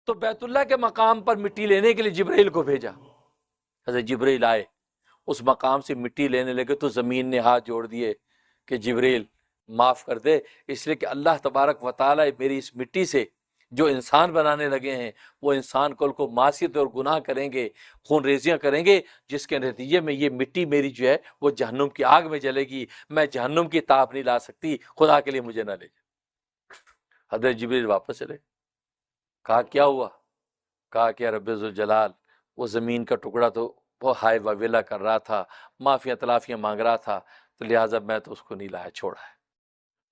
تو بیت اللہ کے مقام پر مٹی لینے کے لیے جبرائیل کو بھیجا. حضرت جبرائیل آئے, اس مقام سے مٹی لینے لگے تو زمین نے ہاتھ جوڑ دیے کہ جبرائیل معاف کر دے, اس لیے کہ اللہ تبارک و تعالیٰ میری اس مٹی سے جو انسان بنانے لگے ہیں وہ انسان کل کو معصیت اور گناہ کریں گے, خون ریزیاں کریں گے, جس کے نتیجے میں یہ مٹی میری جو ہے وہ جہنم کی آگ میں جلے گی. میں جہنم کی تاپ نہیں لا سکتی, خدا کے لیے مجھے نہ لے جا. حضرت جبرائیل واپس چلے. کہا کیا ہوا؟ کہا کہ رب ذوالجلال وہ زمین کا ٹکڑا تو وہ ہائے وویلا کر رہا تھا, معافیاں تلافیاں مانگ رہا تھا, تو لہٰذا میں تو اس کو نہیں لایا, چھوڑا ہے.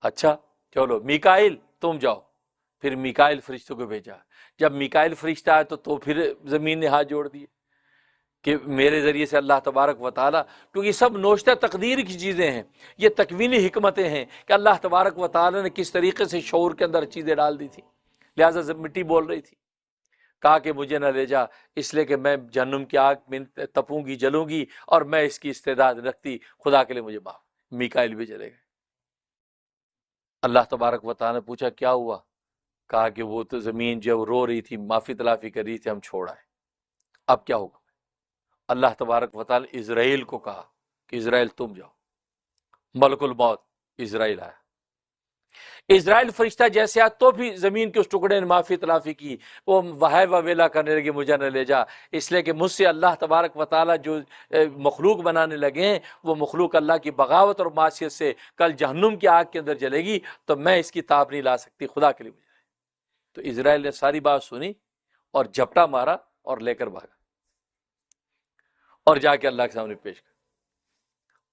اچھا چلو میکائیل تم جاؤ. پھر میکائیل فرشتوں کو بھیجا. جب میکائیل فرشتہ آئے تو پھر زمین نے ہاتھ جوڑ دیے کہ میرے ذریعے سے اللہ تبارک و تعالیٰ, کیونکہ یہ سب نوشتہ تقدیر کی چیزیں ہیں, یہ تکوینی حکمتیں ہیں کہ اللہ تبارک و تعالیٰ نے کس طریقے سے شعور کے اندر چیزیں ڈال دی تھی. لہٰذا مٹی بول رہی تھی. کہا کہ مجھے نہ لے جا, اس لیے کہ میں جہنم کی آگ میں تپوں گی, جلوں گی, اور میں اس کی استعداد رکھتی, خدا کے لیے مجھے معاف. میکائیل بھی چلے گئے. اللہ تبارک و تعالیٰ نے پوچھا کیا ہوا؟ کہا کہ وہ تو زمین جو رو رہی تھی, معافی تلافی کر رہی تھی, ہم چھوڑ آئے. اب کیا ہوگا؟ اللہ تبارک و تعالیٰ اسرائیل کو کہا کہ اسرائیل تم جاؤ. ملک الموت اسرائیل آیا. اسرائیل فرشتہ جیسے آیا تو بھی زمین کے اس ٹکڑے نے معافی تلافی کی, وہ وہے وویلا کرنے لگے مجھے نہ لے جا, اس لیے کہ مجھ سے اللہ تبارک و تعالیٰ جو مخلوق بنانے لگے ہیں وہ مخلوق اللہ کی بغاوت اور معصیت سے کل جہنم کی آگ کے اندر جلے گی, تو میں اس کی تاب نہیں لا سکتی, خدا کے لیے مجھے. تو اسرائیل نے ساری بات سنی اور جھپٹا مارا اور لے کر بھاگا, اور جا کے اللہ کے سامنے پیش کر.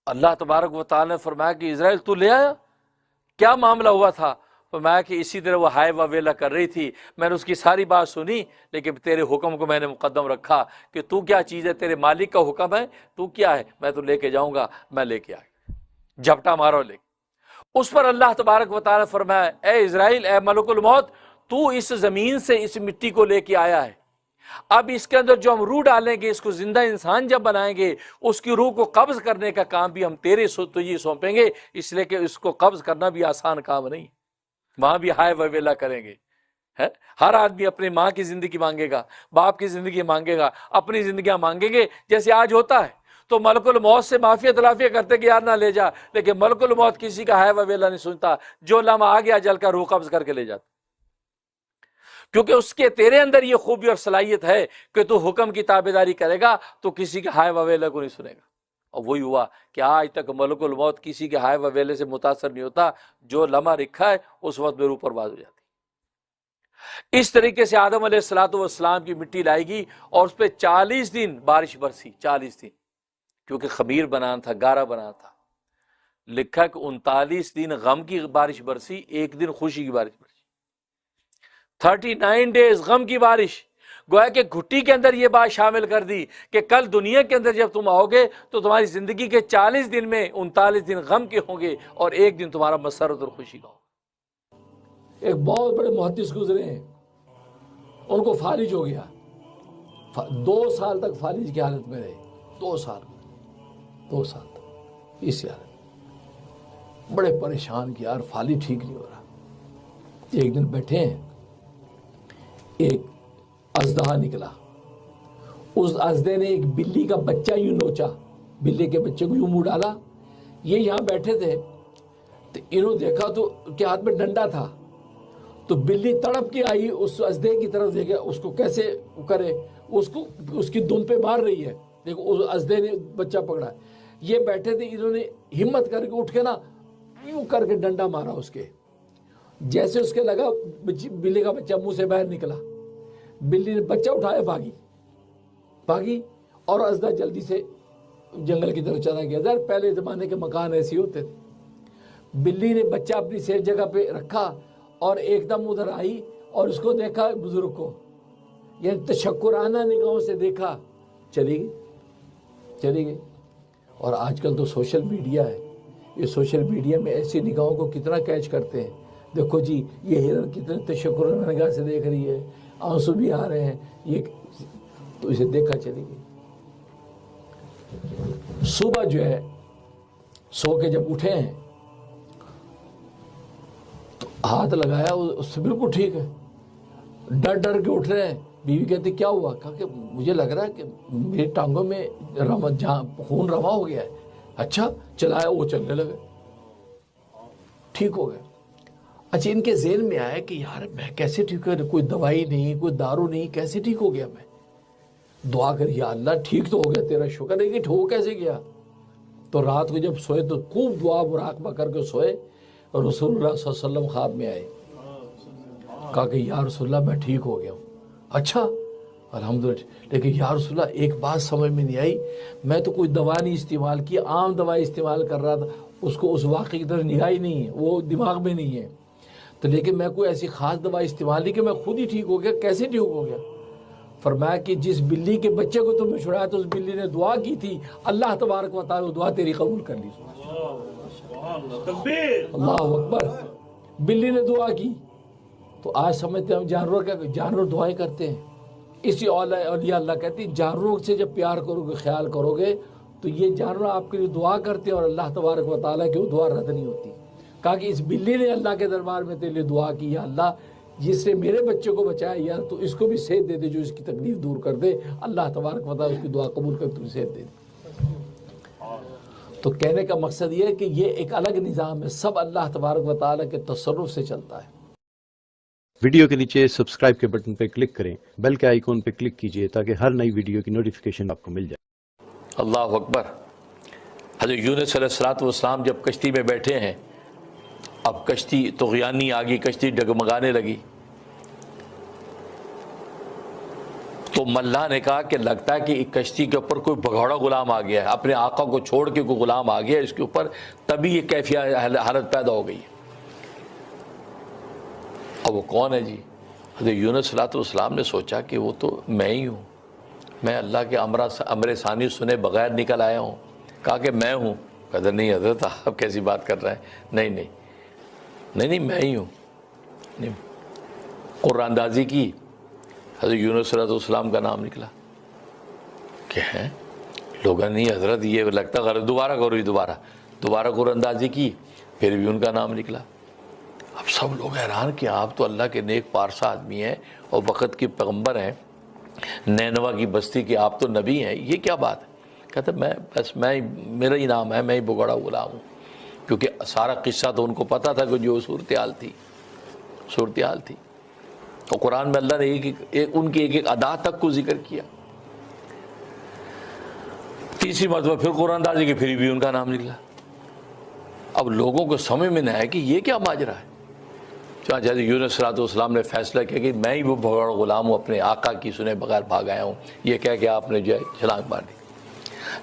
اللہ تبارک و تعالیٰ نے فرمایا کہ اسرائیل تو لے آیا, کیا معاملہ ہوا تھا؟ فرمایا کہ اسی طرح وہ ہائے وویلا کر رہی تھی, میں نے اس کی ساری بات سنی, لیکن تیرے حکم کو میں نے مقدم رکھا کہ تو کیا چیز ہے, تیرے مالک کا حکم ہے, تو کیا ہے, میں تو لے کے جاؤں گا. میں لے کے آیا, جھپٹا مارو لے. اس پر اللہ تبارک و تعالیٰ نے فرمایا اے اسرائیل, اے ملک الموت, تو اس زمین سے اس مٹی کو لے کے آیا ہے, اب اس کے اندر جو ہم روح ڈالیں گے, اس کو زندہ انسان جب بنائیں گے, اس کی روح کو قبض کرنے کا کام بھی ہم تیرے تجھے سونپیں گے, اس لیے کہ اس کو قبض کرنا بھی آسان کام نہیں. وہاں بھی ہائے وویلا کریں گے. ہر آدمی اپنی ماں کی زندگی مانگے گا, باپ کی زندگی مانگے گا, اپنی زندگیاں مانگیں گے جیسے آج ہوتا ہے. تو ملک الموت سے معافی تلافیہ کرتے کہ یار نہ لے جا, لیکن ملک الموت کسی کا ہائے وویلا نہیں سنتا, جو لمحہ آ گیا جل کر روح قبض کر کے لے جاتا, کیونکہ اس کے تیرے اندر یہ خوبی اور صلاحیت ہے کہ تو حکم کی تابعداری کرے گا تو کسی کے ہائے وویلا کو نہیں سنے گا. اور وہی ہوا کہ آج تک ملک الموت کسی کے ہائے وویلے سے متاثر نہیں ہوتا, جو لمحہ رکھا ہے اس وقت میں روح پرواز ہو جاتی. اس طریقے سے آدم علیہ السلام کی مٹی لائے گی اور اس پہ 40 دن بارش برسی, 40 دن, کیونکہ خمیر بنانا تھا, گارا بنانا تھا. لکھا کہ 39 دن غم کی بارش برسی, ایک دن خوشی کی بارش برسی. 39 ڈیز غم کی بارش. گویا کہ گھٹی کے اندر یہ بات شامل کر دی کہ کل دنیا کے اندر جب تم آؤ گے تو تمہاری زندگی کے 40 دن میں 39 دن غم کے ہوں گے اور ایک دن تمہارا مسرت اور خوشی کا ہوگا. ایک بہت بڑے محدث گزرے ہیں, ان کو فالج ہو گیا, 2 سال تک فالج کی حالت میں رہے, 2 سال تک اسی حالت, بڑے پریشان کہ یار فالج ٹھیک نہیں ہو رہا. ایک دن بیٹھے ہیں, ایک اژدہا نکلا, اس اژدے نے ایک بلی کا بچہ یوں نوچا, بلی کے بچے کو یوں منہ ڈالا. یہ یہاں بیٹھے تھے تو انہوں دیکھا تو کے ہاتھ میں ڈنڈا تھا, تو بلی تڑپ کے آئی اس اژدے کی طرف, دیکھا اس کو کیسے کرے, اس کی دم پہ مار رہی ہے, دیکھو اس اژدے نے بچہ پکڑا. یہ بیٹھے تھے, انہوں نے ہمت کر کے اٹھ کے نا یوں کر کے ڈنڈا مارا اس کے. جیسے اس کے لگا بلی کا بچہ منہ سے باہر نکلا, بلی نے بچہ اٹھایا, بھاگی اور اژدہا جلدی سے جنگل کی طرف چلا گیا. ذرا پہلے زمانے کے مکان ایسے ہوتے تھے. بلی نے بچہ اپنی سیف جگہ پہ رکھا اور ایک دم ادھر آئی اور اس کو دیکھا بزرگ کو, یعنی تشکرانہ نگاہوں سے دیکھا, چلی گئی. اور آج کل تو سوشل میڈیا ہے, یہ سوشل میڈیا میں ایسی نگاہوں کو کتنا کیچ کرتے ہیں. دیکھو جی یہ ہرن کتنے تشکرانہ نگاہ سے دیکھ رہی ہے, آنسو بھی آ رہے ہیں, یہ تو اسے دیکھا چلی گئی. صبح جو ہے سو کے جب اٹھے ہیں تو ہاتھ لگایا, اس سے بالکل ٹھیک ہے. ڈر ڈر کے اٹھ رہے ہیں. بیوی کہتی کیا ہوا؟ کہا کہ مجھے لگ رہا ہے کہ میری ٹانگوں میں خون رواں ہو گیا ہے. اچھا چلایا، وہ چلنے لگے، ٹھیک ہو گئے. اچھا ان کے ذہن میں آیا کہ یار میں کیسے ٹھیک ہو گیا، کوئی دوائی نہیں، کوئی دارو نہیں، کیسے ٹھیک ہو گیا؟ میں دعا کر یا اللہ ٹھیک تو ہو گیا، تیرا شکر ہے کہ ہو کیسے گیا. تو رات کو جب سوئے تو خوب دعا مراقبہ کر کے سوئے، اور رسول اللہ صلی اللہ علیہ وسلم خواب میں آئے. کہا کہ یا رسول اللہ میں ٹھیک ہو گیا ہوں. اچھا الحمدللہ. لیکن یا رسول اللہ ایک بات سمجھ میں نہیں آئی، میں تو کوئی دوا نہیں استعمال کی، عام دوائی استعمال کر رہا تھا، اس کو اس واقعے کی طرف نگاہ ہی نہیں ہے، وہ دماغ میں نہیں ہے. تو لیکن میں کوئی ایسی خاص دوائی استعمال نہیں کہ میں خود ہی ٹھیک ہو گیا. کیسے ٹھیک ہو گیا؟ فرمایا کہ جس بلی کے بچے کو تم نے چھڑایا تو اس بلی نے دعا کی تھی، اللہ تبارک و تعالی دعا تیری قبول کر لی. اللہ اکبر. بلی نے دعا کی. تو آج سمجھتے ہیں ہم جانوروں کا، جانور دعائیں کرتے ہیں. اسی اولیاء اللہ کہتی ہیں جانوروں سے جب پیار کرو گے، خیال کرو گے، تو یہ جانور آپ کے لیے دعا کرتے ہیں اور اللہ تبارک و تعالیٰ کی وہ دعا رد نہیں ہوتی. کہا کہ اس بلی نے اللہ کے دربار میں تیرے لیے دعا کی، یا اللہ جس نے میرے بچے کو بچایا یار تو اس کو بھی صحت دے دے، جو اس کی تکلیف دور کر دے. اللہ تبارک و تعالیٰ اس کی دعا قبول کر تجھے صحت دے دے. تو کہنے کا مقصد یہ ہے کہ یہ ایک الگ نظام ہے، سب اللہ تبارک و تعالیٰ کے تصرف سے چلتا ہے. ویڈیو کے نیچے سبسکرائب کے بٹن پہ کلک کریں، بیل کے آئیکن پہ کلک کیجئے تاکہ ہر نئی ویڈیو کی نوٹیفیکیشن آپ کو مل جائے. اللہ اکبر. حضرت یونس علیہ السلام جب کشتی میں بیٹھے ہیں، اب کشتی طغیانی آ گئی، کشتی ڈگمگانے لگی. تو ملا نے کہا کہ لگتا ہے کہ کشتی کے اوپر کوئی بھگوڑا غلام آ گیا ہے، اپنے آقا کو چھوڑ کے کوئی غلام آ گیا اس کے اوپر، تبھی یہ کیفیت حالت پیدا ہو گئی. اب وہ کون ہے جی؟ حضرت یونس علیہ السلام نے سوچا کہ وہ تو میں ہی ہوں، میں اللہ کے امر ثانی سنے بغیر نکل آیا ہوں. کہا کہ میں ہوں. کہا نہیں حضرت آپ کیسی بات کر رہے ہیں؟ نہیں میں ہی ہوں. قرآن اندازی کی، حضرت یونس علیہ السلام کا نام نکلا. کہ ہے لوگوں نہیں حضرت یہ لگتا غلط، دوبارہ کرو، دوبارہ قرآن اندازی کی، پھر بھی ان کا نام نکلا. اب سب لوگ حیران کہ آپ تو اللہ کے نیک پارسا آدمی ہیں اور وقت کے پیغمبر ہیں، نینوا کی بستی کے آپ تو نبی ہیں، یہ کیا بات ہے؟ کہتے میں میرا ہی نام ہے، میں ہی بگڑا غلام ہوں. کیونکہ سارا قصہ تو ان کو پتا تھا کہ جو صورتحال تھی. اور قرآن میں اللہ نے ان کی ایک ادا تک کو ذکر کیا. تیسری مرتبہ پھر قرآن اندازی کی، پھر بھی ان کا نام نکلا. اب لوگوں کو سمجھ میں نہ آیا کہ یہ کیا ماجرا ہے. چنانچہ یونس علیہ السلام نے فیصلہ کیا کہ میں ہی وہ بھگوڑا غلام ہوں، اپنے آقا کی سنے بغیر بھاگ آیا ہوں. یہ کہہ کے آپ نے جو ہے چھلانگ مار دی.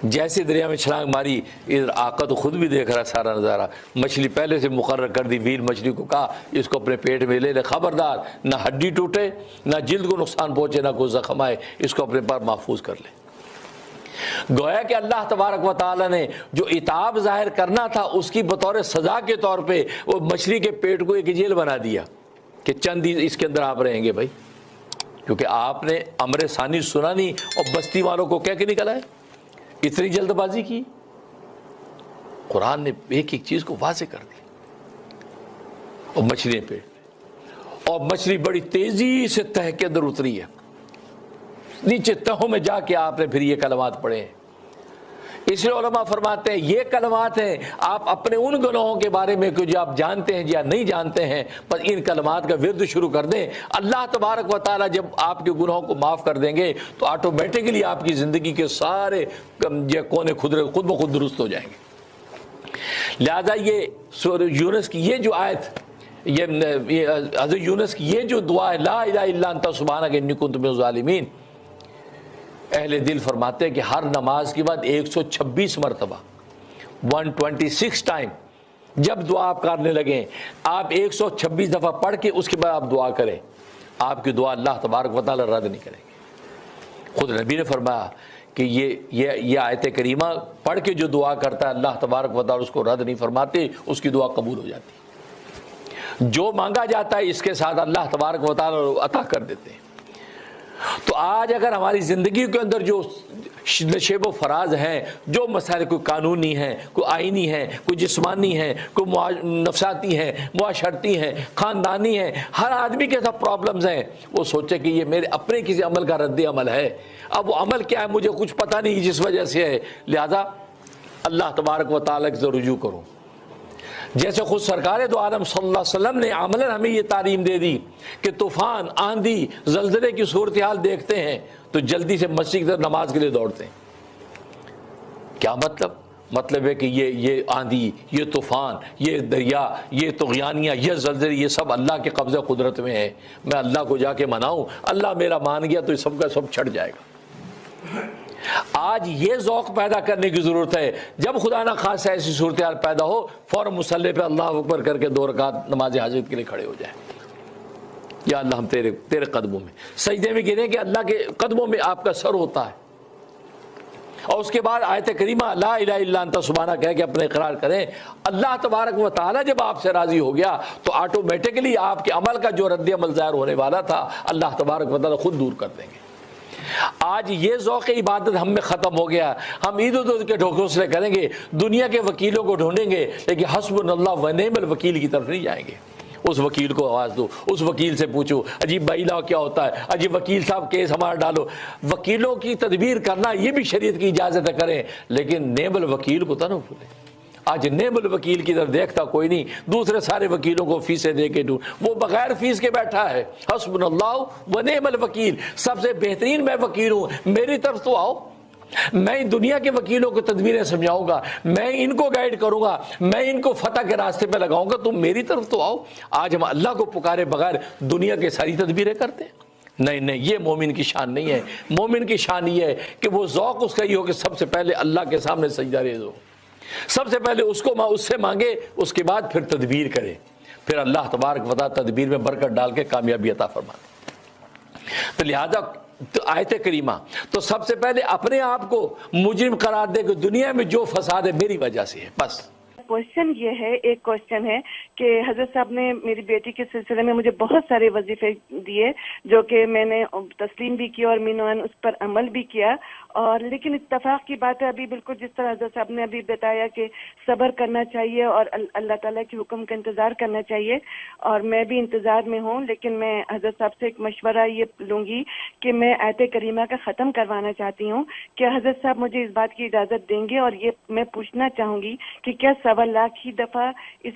جیسے دریا میں چھلانگ ماری، ادھر آقا تو خود بھی دیکھ رہا سارا نظارہ. مچھلی پہلے سے مقرر کر دی، ویل مچھلی کو کہا اس کو اپنے پیٹ میں لے لے، خبردار نہ ہڈی ٹوٹے، نہ جلد کو نقصان پہنچے، نہ کوئی زخم آئے، اس کو اپنے پر محفوظ کر لے. گویا کہ اللہ تبارک و تعالی نے جو عتاب ظاہر کرنا تھا اس کی بطور سزا کے طور پہ وہ مچھلی کے پیٹ کو ایک جیل بنا دیا کہ چند اس کے اندر آپ رہیں گے بھائی، کیونکہ آپ نے امر ثانی سنا نہیں اور بستی والوں کو کہہ کے نکلا ہے. اتنی جلد بازی کی. قرآن نے ایک چیز کو واضح کر دی. اور مچھلی پیٹ میں، اور مچھلی بڑی تیزی سے تہ کے اندر اتری ہے، نیچے تہوں میں جا کے آپ نے پھر یہ کلمات پڑھے ہیں. اس لیے علماء فرماتے ہیں یہ کلمات ہیں آپ اپنے ان گناہوں کے بارے میں جو آپ جانتے ہیں یا نہیں جانتے ہیں، بس ان کلمات کا ورد شروع کر دیں. اللہ تبارک و تعالیٰ جب آپ کے گناہوں کو معاف کر دیں گے تو آٹومیٹکلی آپ کی زندگی کے سارے کونے خود بخود درست ہو جائیں گے. لہذا یہ سورہ یونس کی یہ جو آیت، یہ حضرت یونس کی یہ جو دعا ہے، لا الہ الا انت سبحانک انی کنت من الظالمین، اہل دل فرماتے ہیں کہ ہر نماز کے بعد 126 مرتبہ 126 ٹائم جب دعا آپ کرنے لگیں، آپ 126 دفعہ پڑھ کے اس کے بعد آپ دعا کریں، آپ کی دعا اللہ تبارک و تعالی رد نہیں کریں گے. خود نبی نے فرمایا کہ یہ آیت کریمہ پڑھ کے جو دعا کرتا ہے اللہ تبارک و تعالی اس کو رد نہیں فرماتے، اس کی دعا قبول ہو جاتی ہے. جو مانگا جاتا ہے اس کے ساتھ اللہ تبارک و تعالی عطا کر دیتے ہیں. تو آج اگر ہماری زندگی کے اندر جو نشیب و فراز ہیں، جو مسائل کوئی قانونی ہیں، کوئی آئینی ہیں، کوئی جسمانی ہیں، کوئی نفساتی ہیں، معاشرتی ہیں، خاندانی ہیں، ہر آدمی کے ساتھ پرابلمز ہیں، وہ سوچے کہ یہ میرے اپنے کسی عمل کا رد عمل ہے، اب وہ عمل کیا ہے مجھے کچھ پتہ نہیں جس وجہ سے ہے، لہذا اللہ تبارک و تعالیٰ سے رجوع کرو۔ جیسے خود سرکار دو عالم صلی اللہ علیہ وسلم نے عملاً ہمیں یہ تعلیم دے دی کہ طوفان، آندھی، زلزلے کی صورتحال دیکھتے ہیں تو جلدی سے مسجد کی طرف نماز کے لیے دوڑتے ہیں۔ کیا مطلب ہے کہ یہ آندھی، یہ طوفان، یہ دریا، یہ طغیانیاں، یہ زلزلے، یہ سب اللہ کے قبضہ قدرت میں ہے، میں اللہ کو جا کے مناؤں، اللہ میرا مان گیا تو یہ سب کا سب چھٹ جائے گا۔ آج یہ ذوق پیدا کرنے کی ضرورت ہے، جب خدا نہ خاص ایسی صورتحال پیدا ہو فوراً مصلی پہ اللہ اکبر کر کے 2 رکعت نماز حاجت کے لیے کھڑے ہو جائیں، یا اللہ ہم تیرے قدموں میں سجدے میں گریں کہ اللہ کے قدموں میں آپ کا سر ہوتا ہے، اور اس کے بعد آیت کریمہ لا الہ الا انت سبحانہ کہہ کے اپنے اقرار کریں۔ اللہ تبارک و تعالیٰ جب آپ سے راضی ہو گیا تو آٹومیٹکلی آپ کے عمل کا جو رد عمل ظاہر ہونے والا تھا اللہ تبارک و تعالیٰ خود دور کر دیں گے۔ آج یہ ذوق عبادت ہم میں ختم ہو گیا، ہم عید ال کے ڈھوکوسلے کریں گے، دنیا کے وکیلوں کو ڈھونڈیں گے، لیکن حسبنا اللہ و نعم الوکیل کی طرف نہیں جائیں گے۔ اس وکیل کو آواز دو، اس وکیل سے پوچھو عجیب بائی لا کیا ہوتا ہے، عجیب وکیل صاحب کیس ہمارا ڈالو۔ وکیلوں کی تدبیر کرنا یہ بھی شریعت کی اجازت ہے، کریں، لیکن نعم الوکیل کو تو نہ بھولیں۔ آج نعم الوکیل کی طرف دیکھتا کوئی نہیں، دوسرے سارے وکیلوں کو فیسیں دے کے وہ بغیر فیس کے بیٹھا ہے۔ حسبنا اللہ و نعم الوکیل، سب سے بہترین میں وکیل ہوں، میری طرف تو آؤ، میں دنیا کے وکیلوں کو تدبیریں سمجھاؤں گا، میں ان کو گائیڈ کروں گا، میں ان کو فتح کے راستے پہ لگاؤں گا، تم میری طرف تو آؤ۔ آج ہم اللہ کو پکارے بغیر دنیا کے ساری تدبیریں کرتے ہیں۔ نہیں، یہ مومن کی شان نہیں ہے۔ مومن کی شان یہ ہے کہ وہ ذوق اس کا یہ ہو کہ سب سے پہلے اللہ کے سامنے سجدہ ریز ہو، سب سے پہلے اس سے مانگے، اس کے بعد پھر تدبیر کرے، پھر اللہ تبارک و تعالیٰ تدبیر میں برکت ڈال کے کامیابی عطا فرماتے۔ تو لہذا آیت کریمہ تو سب سے پہلے اپنے آپ کو مجرم قرار دے کہ دنیا میں جو فساد ہے میری وجہ سے ہے، بس۔ کوشچن یہ ہے، ایک کوشچن ہے کہ حضرت صاحب نے میری بیٹی کے سلسلے میں مجھے بہت سارے وظیفے دیے جو کہ میں نے تسلیم بھی کیا اور مینوان اس پر عمل بھی کیا، اور لیکن اتفاق کی بات ہے ابھی بالکل جس طرح حضرت صاحب نے ابھی بتایا کہ صبر کرنا چاہیے اور اللہ تعالیٰ کے حکم کا انتظار کرنا چاہیے، اور میں بھی انتظار میں ہوں، لیکن میں حضرت صاحب سے ایک مشورہ یہ لوں گی کہ میں آیت کریمہ کا ختم کروانا چاہتی ہوں، کیا حضرت صاحب مجھے اس بات کی اجازت دیں گے؟ اور یہ میں پوچھنا چاہوں گی کہ کیا 1.25 لاکھ ہی دفعہ اس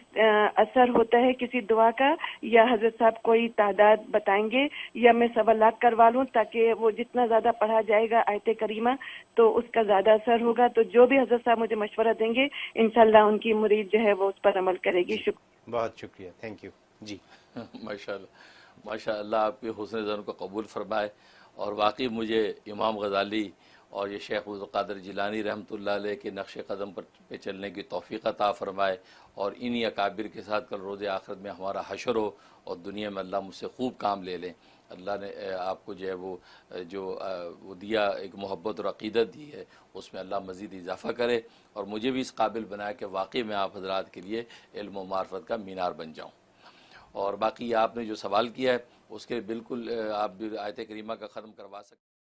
اثر ہوتا ہے کسی دعا کا، یا حضرت صاحب کوئی تعداد بتائیں گے، یا میں 1.25 لاکھ کروا لوں تاکہ وہ جتنا زیادہ پڑھا جائے گا آیت کریمہ تو اس کا زیادہ اثر ہوگا؟ تو جو بھی حضرت صاحب مجھے مشورہ دیں گے انشاءاللہ ان کی مرید جو ہے وہ اس پر عمل کرے گی۔ شکریہ، بہت شکریہ، تھینک یو جی۔ ماشاء اللہ آپ کے حسن ظن کو قبول فرمائے، اور واقعی مجھے امام غزالی اور یہ شیخ عبد القادر جیلانی رحمۃ اللہ علیہ کے نقش قدم پہ چلنے کی توفیق عطا فرمائے، اور انہی اکابر کے ساتھ کل روز آخرت میں ہمارا حشر ہو، اور دنیا میں اللہ مجھ سے خوب کام لے لیں۔ اللہ نے آپ کو جو ہے وہ دیا، ایک محبت اور عقیدت دی ہے، اس میں اللہ مزید اضافہ کرے، اور مجھے بھی اس قابل بنایا کہ واقعی میں آپ حضرات کے لیے علم و معرفت کا مینار بن جاؤں۔ اور باقی آپ نے جو سوال کیا ہے اس کے بالکل آپ بھی آیت کریمہ کا ختم کروا سکتے ہیں۔